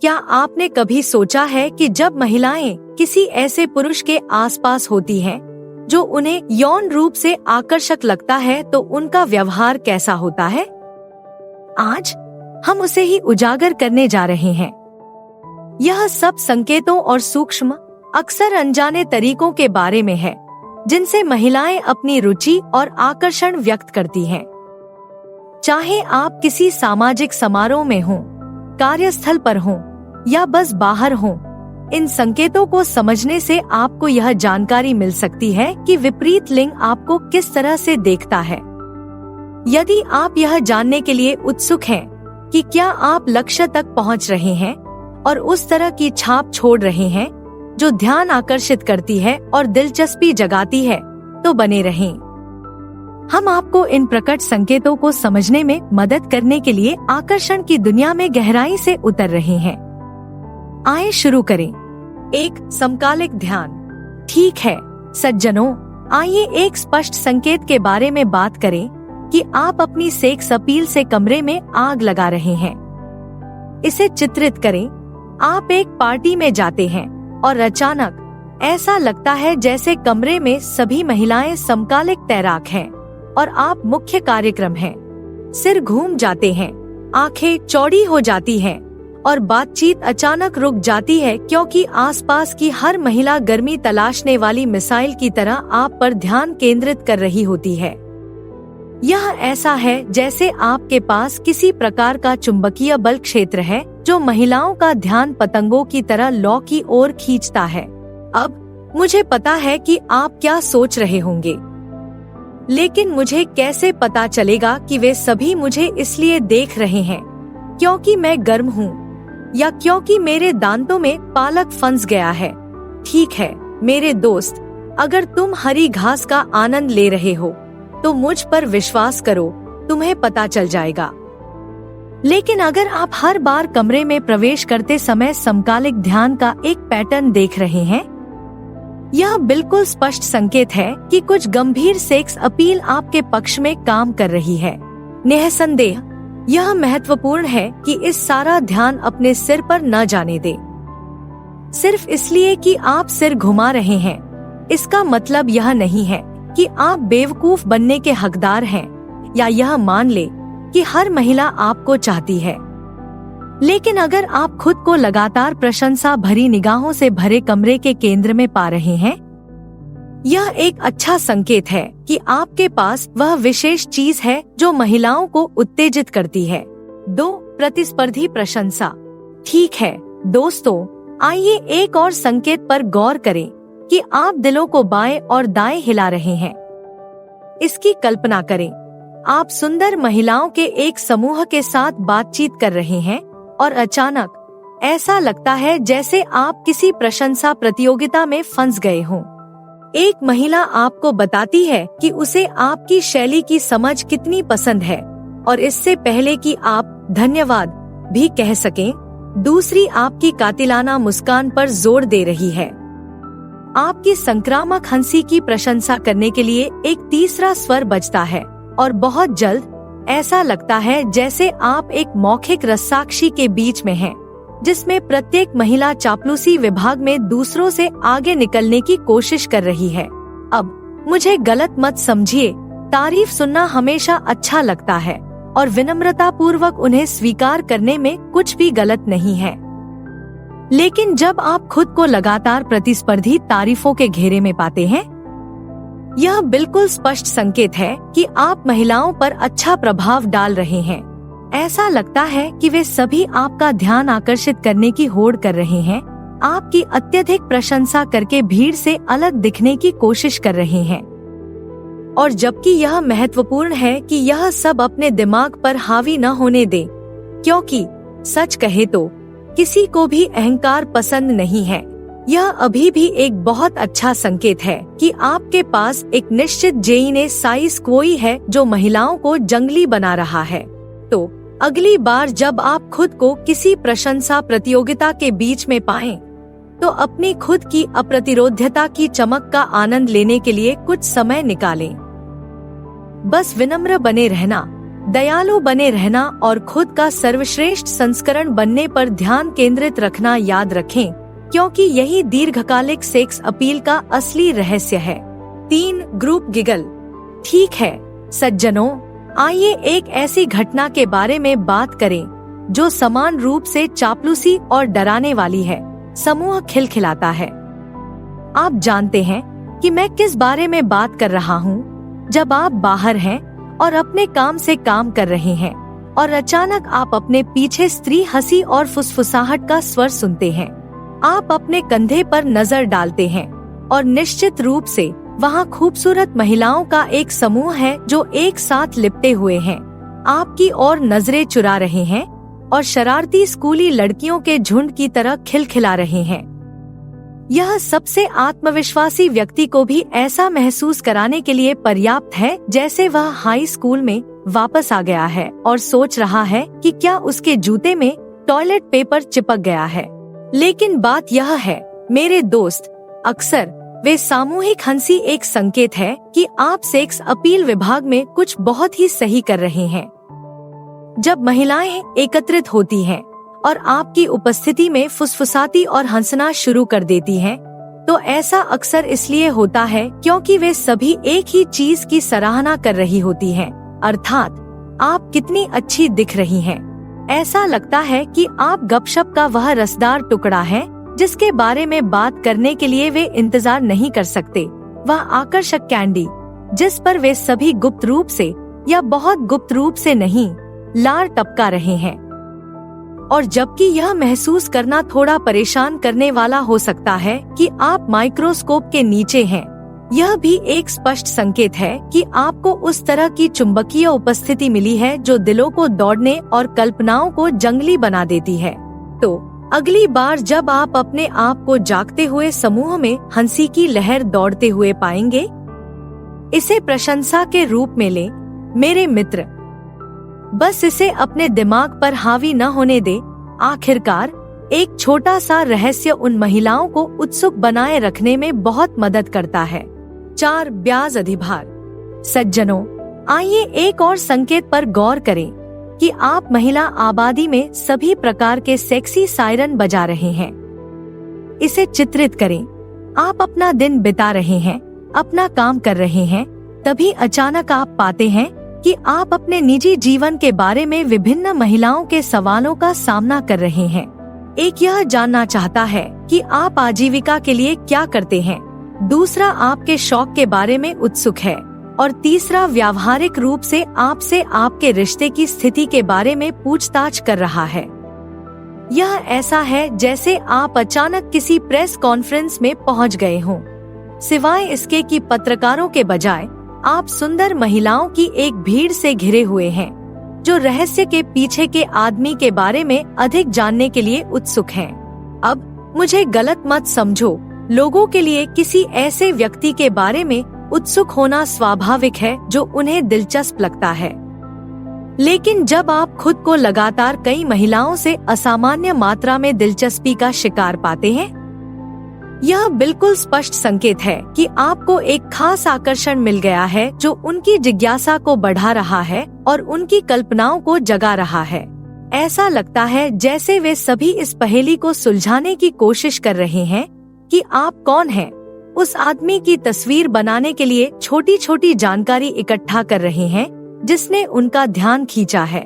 क्या आपने कभी सोचा है कि जब महिलाएं किसी ऐसे पुरुष के आसपास होती हैं, जो उन्हें यौन रूप से आकर्षक लगता है, तो उनका व्यवहार कैसा होता है? आज हम उसे ही उजागर करने जा रहे हैं। यह सब संकेतों और सूक्ष्म, अक्सर अनजाने तरीकों के बारे में है, जिनसे महिलाएं अपनी रुचि और आकर्षण व्यक्त करती हैं। चाहे आप किसी सामाजिक समारोह में हों, कार्यस्थल पर हों या बस बाहर हों, इन संकेतों को समझने से आपको यह जानकारी मिल सकती है कि विपरीत लिंग आपको किस तरह से देखता है। यदि आप यह जानने के लिए उत्सुक हैं कि क्या आप लक्ष्य तक पहुंच रहे हैं और उस तरह की छाप छोड़ रहे हैं जो ध्यान आकर्षित करती है और दिलचस्पी जगाती है, तो बने रहें। हम आपको इन प्रकट संकेतों को समझने में मदद करने के लिए आकर्षण की दुनिया में गहराई से उतर रहे हैं। आइए शुरू करें। 1. समकालिक ध्यान। ठीक है सज्जनों, आइए एक स्पष्ट संकेत के बारे में बात करें कि आप अपनी सेक्स अपील से कमरे में आग लगा रहे हैं। इसे चित्रित करें। आप एक पार्टी में जाते हैं और अचानक ऐसा लगता है जैसे कमरे में सभी महिलाएं समकालिक तैराक हैं और आप मुख्य कार्यक्रम हैं। सिर घूम जाते हैं, आंखें चौड़ी हो जाती हैं और बातचीत अचानक रुक जाती है, क्योंकि आसपास की हर महिला गर्मी तलाशने वाली मिसाइल की तरह आप पर ध्यान केंद्रित कर रही होती है। यह ऐसा है जैसे आपके पास किसी प्रकार का चुंबकीय बल क्षेत्र है जो महिलाओं का ध्यान पतंगों की तरह लौ की ओर खींचता है। अब मुझे पता है कि आप क्या सोच रहे होंगे, लेकिन मुझे कैसे पता चलेगा कि वे सभी मुझे इसलिए देख रहे हैं क्योंकि मैं गर्म हूँ या क्योंकि मेरे दांतों में पालक फंस गया है? ठीक है मेरे दोस्त, अगर तुम हरी घास का आनंद ले रहे हो तो मुझ पर विश्वास करो, तुम्हें पता चल जाएगा। लेकिन अगर आप हर बार कमरे में प्रवेश करते समय समकालिक ध्यान का एक पैटर्न देख रहे हैं, यह बिल्कुल स्पष्ट संकेत है कि कुछ गंभीर सेक्स अपील आपके पक्ष में काम कर रही है। निःसंदेह यह महत्वपूर्ण है कि इस सारा ध्यान अपने सिर पर न जाने दे। सिर्फ इसलिए कि आप सिर घुमा रहे हैं, इसका मतलब यह नहीं है कि आप बेवकूफ बनने के हकदार हैं या यह मान ले कि हर महिला आपको चाहती है। लेकिन अगर आप खुद को लगातार प्रशंसा भरी निगाहों से भरे कमरे के केंद्र में पा रहे हैं, यह एक अच्छा संकेत है कि आपके पास वह विशेष चीज है जो महिलाओं को उत्तेजित करती है। 2. प्रतिस्पर्धी प्रशंसा। ठीक है दोस्तों, आइए एक और संकेत पर गौर करें कि आप दिलों को बाएं और दाएं हिला रहे हैं। इसकी कल्पना करें, आप सुंदर महिलाओं के एक समूह के साथ बातचीत कर रहे हैं और अचानक ऐसा लगता है जैसे आप किसी प्रशंसा प्रतियोगिता में फंस गए हों। एक महिला आपको बताती है कि उसे आपकी शैली की समझ कितनी पसंद है और इससे पहले कि आप धन्यवाद भी कह सकें, दूसरी आपकी कातिलाना मुस्कान पर जोर दे रही है। आपकी संक्रामक हंसी की प्रशंसा करने के लिए एक तीसरा स्वर बजता है और बहुत जल्द ऐसा लगता है जैसे आप एक मौखिक रस्साकशी के बीच में हैं, जिसमें प्रत्येक महिला चापलूसी विभाग में दूसरों से आगे निकलने की कोशिश कर रही है। अब मुझे गलत मत समझिए, तारीफ सुनना हमेशा अच्छा लगता है और विनम्रता पूर्वक उन्हें स्वीकार करने में कुछ भी गलत नहीं है। लेकिन जब आप खुद को लगातार प्रतिस्पर्धी तारीफों के घेरे में पाते हैं, यह बिल्कुल स्पष्ट संकेत है कि आप महिलाओं पर अच्छा प्रभाव डाल रहे हैं। ऐसा लगता है कि वे सभी आपका ध्यान आकर्षित करने की होड़ कर रहे हैं, आपकी अत्यधिक प्रशंसा करके भीड़ से अलग दिखने की कोशिश कर रहे हैं। और जबकि यह महत्वपूर्ण है कि यह सब अपने दिमाग पर हावी न होने दें, क्योंकि सच कहे तो किसी को भी अहंकार पसंद नहीं है। यह अभी भी एक बहुत अच्छा संकेत है कि आपके पास एक निश्चित जेईने साइज कोई है जो महिलाओं को जंगली बना रहा है। तो अगली बार जब आप खुद को किसी प्रशंसा प्रतियोगिता के बीच में पाएं, तो अपनी खुद की अप्रतिरोध्यता की चमक का आनंद लेने के लिए कुछ समय निकालें। बस विनम्र बने रहना, दयालु बने रहना और खुद का सर्वश्रेष्ठ संस्करण बनने पर ध्यान केंद्रित रखना याद रखें, क्योंकि यही दीर्घकालिक सेक्स अपील का असली रहस्य है। 3. Group giggle. ठीक है सज्जनों, आइए एक ऐसी घटना के बारे में बात करें जो समान रूप से चापलूसी और डराने वाली है। समूह खिलखिलाता है। आप जानते हैं कि मैं किस बारे में बात कर रहा हूँ। जब आप बाहर हैं और अपने काम से काम कर रहे हैं और अचानक आप अपने पीछे स्त्री हंसी और फुसफुसाहट का स्वर सुनते हैं। आप अपने कंधे पर नजर डालते हैं और निश्चित रूप से वहाँ खूबसूरत महिलाओं का एक समूह है जो एक साथ लिपटे हुए हैं, आपकी ओर नजरें चुरा रहे हैं और शरारती स्कूली लड़कियों के झुंड की तरह खिलखिला रहे हैं। यह सबसे आत्मविश्वासी व्यक्ति को भी ऐसा महसूस कराने के लिए पर्याप्त है जैसे वह हाई स्कूल में वापस आ गया है और सोच रहा है कि क्या उसके जूते में टॉयलेट पेपर चिपक गया है। लेकिन बात यह है मेरे दोस्त, अक्सर वे सामूहिक हंसी एक संकेत है कि आप सेक्स अपील विभाग में कुछ बहुत ही सही कर रहे हैं। जब महिलाएं एकत्रित होती हैं और आपकी उपस्थिति में फुसफुसाती और हंसना शुरू कर देती हैं, तो ऐसा अक्सर इसलिए होता है क्योंकि वे सभी एक ही चीज की सराहना कर रही होती हैं, अर्थात आप कितनी अच्छी दिख रही हैं। ऐसा लगता है कि आप गपशप का वह रसदार टुकड़ा है जिसके बारे में बात करने के लिए वे इंतजार नहीं कर सकते, वह आकर्षक कैंडी जिस पर वे सभी गुप्त रूप से या बहुत गुप्त रूप से नहीं लार टपका रहे हैं। और जबकि यह महसूस करना थोड़ा परेशान करने वाला हो सकता है कि आप माइक्रोस्कोप के नीचे हैं, यह भी एक स्पष्ट संकेत है कि आपको उस तरह की चुंबकीय उपस्थिति मिली है जो दिलों को दौड़ने और कल्पनाओं को जंगली बना देती है। तो अगली बार जब आप अपने आप को जागते हुए समूह में हंसी की लहर दौड़ते हुए पाएंगे, इसे प्रशंसा के रूप में लें मेरे मित्र। बस इसे अपने दिमाग पर हावी न होने दे। आखिरकार एक छोटा सा रहस्य उन महिलाओं को उत्सुक बनाए रखने में बहुत मदद करता है। 4. ब्याज अधिभार। सज्जनों, आइए एक और संकेत पर गौर करें कि आप महिला आबादी में सभी प्रकार के सेक्सी सायरन बजा रहे हैं। इसे चित्रित करें। आप अपना दिन बिता रहे हैं, अपना काम कर रहे हैं, तभी अचानक आप पाते हैं कि आप अपने निजी जीवन के बारे में विभिन्न महिलाओं के सवालों का सामना कर रहे हैं। एक यह जानना चाहता है कि आप आजीविका के लिए क्या करते हैं, दूसरा आपके शौक के बारे में उत्सुक है और तीसरा व्यावहारिक रूप से आपसे आपके रिश्ते की स्थिति के बारे में पूछताछ कर रहा है। यह ऐसा है जैसे आप अचानक किसी प्रेस कॉन्फ्रेंस में पहुंच गए हों। सिवाय इसके कि पत्रकारों के बजाय आप सुंदर महिलाओं की एक भीड़ से घिरे हुए हैं जो रहस्य के पीछे के आदमी के बारे में अधिक जानने के लिए उत्सुक हैं। अब मुझे गलत मत समझो, लोगों के लिए किसी ऐसे व्यक्ति के बारे में उत्सुक होना स्वाभाविक है जो उन्हें दिलचस्प लगता है। लेकिन जब आप खुद को लगातार कई महिलाओं से असामान्य मात्रा में दिलचस्पी का शिकार पाते हैं, यह बिल्कुल स्पष्ट संकेत है कि आपको एक खास आकर्षण मिल गया है जो उनकी जिज्ञासा को बढ़ा रहा है और उनकी कल्पनाओं को जगा रहा है। ऐसा लगता है जैसे वे सभी इस पहेली को सुलझाने की कोशिश कर रहे हैं कि आप कौन हैं, उस आदमी की तस्वीर बनाने के लिए छोटी छोटी जानकारी इकट्ठा कर रहे हैं जिसने उनका ध्यान खींचा है।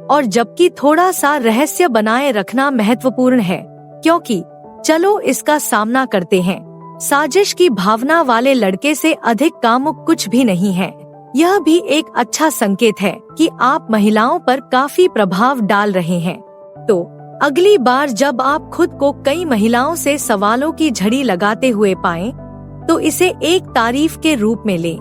और जबकि थोड़ा सा रहस्य बनाए रखना महत्वपूर्ण है, क्योंकि चलो इसका सामना करते हैं, साजिश की भावना वाले लड़के से अधिक कामुक कुछ भी नहीं है। यह भी एक अच्छा संकेत है कि आप महिलाओं पर काफी प्रभाव डाल रहे हैं। तो अगली बार जब आप खुद को कई महिलाओं से सवालों की झड़ी लगाते हुए पाएं, तो इसे एक तारीफ के रूप में लें।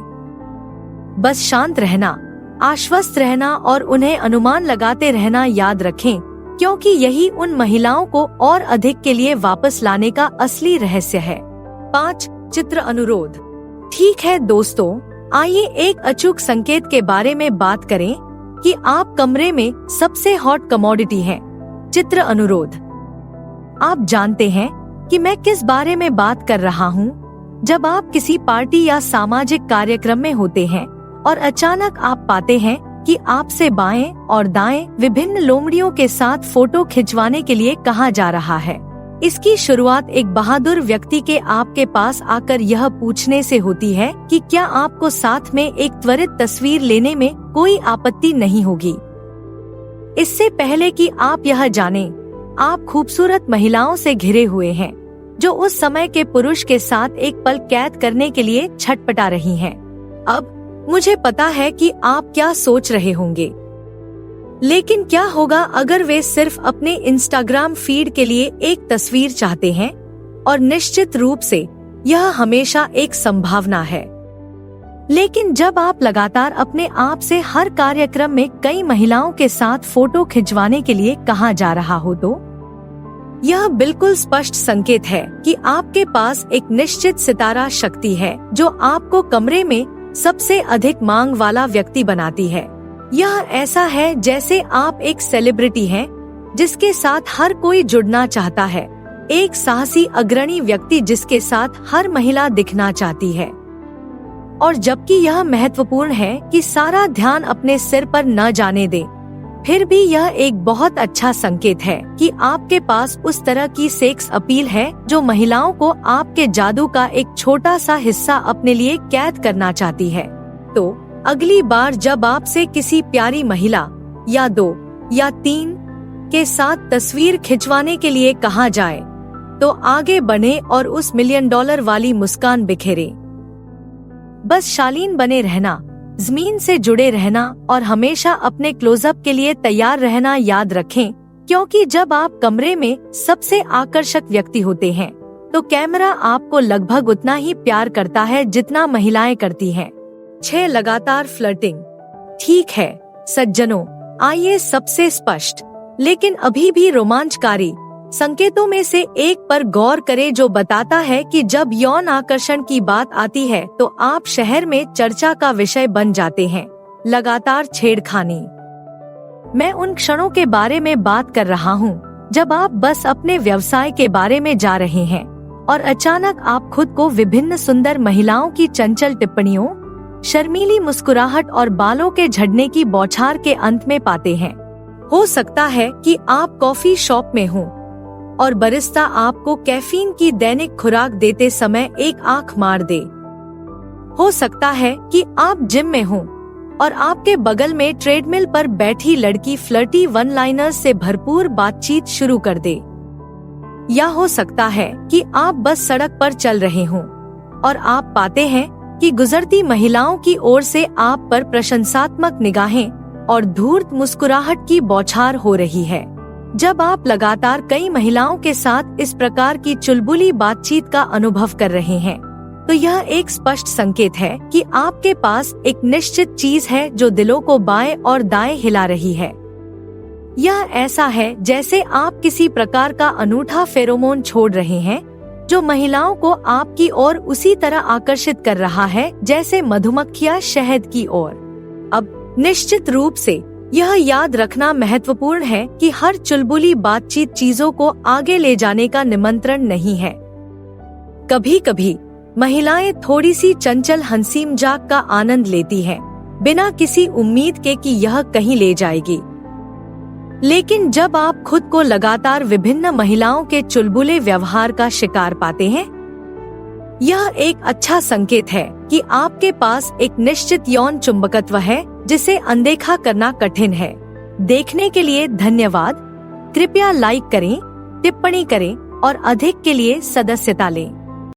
बस शांत रहना, आश्वस्त रहना और उन्हें अनुमान लगाते रहना याद रखें, क्योंकि यही उन महिलाओं को और अधिक के लिए वापस लाने का असली रहस्य है। 5. चित्र अनुरोध। ठीक है दोस्तों, आइए एक अचूक संकेत के बारे में बात करें कि आप कमरे में सबसे हॉट कमोडिटी हैं, चित्र अनुरोध। आप जानते हैं कि मैं किस बारे में बात कर रहा हूँ। जब आप किसी पार्टी या सामाजिक कार्यक्रम में होते हैं और अचानक आप पाते हैं कि आपसे बाएं और दाएं विभिन्न लोमड़ियों के साथ फोटो खिंचवाने के लिए कहा जा रहा है। इसकी शुरुआत एक बहादुर व्यक्ति के आपके पास आकर यह पूछने से होती है कि क्या आपको साथ में एक त्वरित तस्वीर लेने में कोई आपत्ति नहीं होगी। इससे पहले कि आप यह जानें, आप खूबसूरत महिलाओं से घिरे हुए हैं जो उस समय के पुरुष के साथ एक पल कैद करने के लिए छटपटा रही हैं। अब मुझे पता है कि आप क्या सोच रहे होंगे, लेकिन क्या होगा अगर वे सिर्फ अपने इंस्टाग्राम फीड के लिए एक तस्वीर चाहते हैं? और निश्चित रूप से यह हमेशा एक संभावना है। लेकिन जब आप लगातार अपने आप से हर कार्यक्रम में कई महिलाओं के साथ फोटो खिंचवाने के लिए कहा जा रहा हो तो यह बिल्कुल स्पष्ट संकेत है कि आपके पास एक निश्चित सितारा शक्ति है जो आपको कमरे में सबसे अधिक मांग वाला व्यक्ति बनाती है। यह ऐसा है जैसे आप एक सेलिब्रिटी हैं जिसके साथ हर कोई जुड़ना चाहता है, एक साहसी अग्रणी व्यक्ति जिसके साथ हर महिला दिखना चाहती है। और जबकि यह महत्वपूर्ण है कि सारा ध्यान अपने सिर पर न जाने दे, फिर भी यह एक बहुत अच्छा संकेत है कि आपके पास उस तरह की सेक्स अपील है जो महिलाओं को आपके जादू का एक छोटा सा हिस्सा अपने लिए कैद करना चाहती है। तो अगली बार जब आपसे किसी प्यारी महिला या 2 या 3 के साथ तस्वीर खिंचवाने के लिए कहा जाए तो आगे बढ़े और उस $1 मिलियन वाली मुस्कान बिखेरे। बस शालीन बने रहना, जमीन से जुड़े रहना और हमेशा अपने क्लोजअप के लिए तैयार रहना याद रखें, क्योंकि जब आप कमरे में सबसे आकर्षक व्यक्ति होते हैं तो कैमरा आपको लगभग उतना ही प्यार करता है जितना महिलाएं करती हैं। 6 लगातार फ्लर्टिंग। ठीक है सज्जनों, आइए सबसे स्पष्ट लेकिन अभी भी रोमांचकारी संकेतों में से एक पर गौर करें जो बताता है कि जब यौन आकर्षण की बात आती है तो आप शहर में चर्चा का विषय बन जाते हैं। लगातार छेड़खानी। मैं उन क्षणों के बारे में बात कर रहा हूँ जब आप बस अपने व्यवसाय के बारे में जा रहे हैं और अचानक आप खुद को विभिन्न सुंदर महिलाओं की चंचल टिप्पणियों, शर्मीली मुस्कुराहट और बालों के झड़ने की बौछार के अंत में पाते हैं। हो सकता है कि आप कॉफी शॉप में हों और बरिस्ता आपको कैफीन की दैनिक खुराक देते समय एक आंख मार दे। हो सकता है कि आप जिम में हों और आपके बगल में ट्रेडमिल पर बैठी लड़की फ्लर्टी वन लाइनर्स से भरपूर बातचीत शुरू कर दे। या हो सकता है कि आप बस सड़क पर चल रहे हों और आप पाते हैं कि गुजरती महिलाओं की ओर से आप पर प्रशंसात्मक निगाहें और धूर्त मुस्कुराहट की बौछार हो रही है। जब आप लगातार कई महिलाओं के साथ इस प्रकार की चुलबुली बातचीत का अनुभव कर रहे हैं तो यह एक स्पष्ट संकेत है कि आपके पास एक निश्चित चीज है जो दिलों को बाएं और दाएं हिला रही है। यह ऐसा है जैसे आप किसी प्रकार का अनूठा फेरोमोन छोड़ रहे हैं जो महिलाओं को आपकी ओर उसी तरह आकर्षित कर रहा है जैसे मधुमक्खियां शहद की ओर। अब निश्चित रूप से यह याद रखना महत्वपूर्ण है कि हर चुलबुली बातचीत चीजों को आगे ले जाने का निमंत्रण नहीं है। कभी कभी महिलाएं थोड़ी सी चंचल हंसी मजाक का आनंद लेती हैं, बिना किसी उम्मीद के कि यह कहीं ले जाएगी। लेकिन जब आप खुद को लगातार विभिन्न महिलाओं के चुलबुले व्यवहार का शिकार पाते हैं, यह एक अच्छा संकेत है कि आपके पास एक निश्चित यौन चुंबकत्व है जिसे अनदेखा करना कठिन है। देखने के लिए धन्यवाद। कृपया लाइक करें, टिप्पणी करें और अधिक के लिए सदस्यता लें।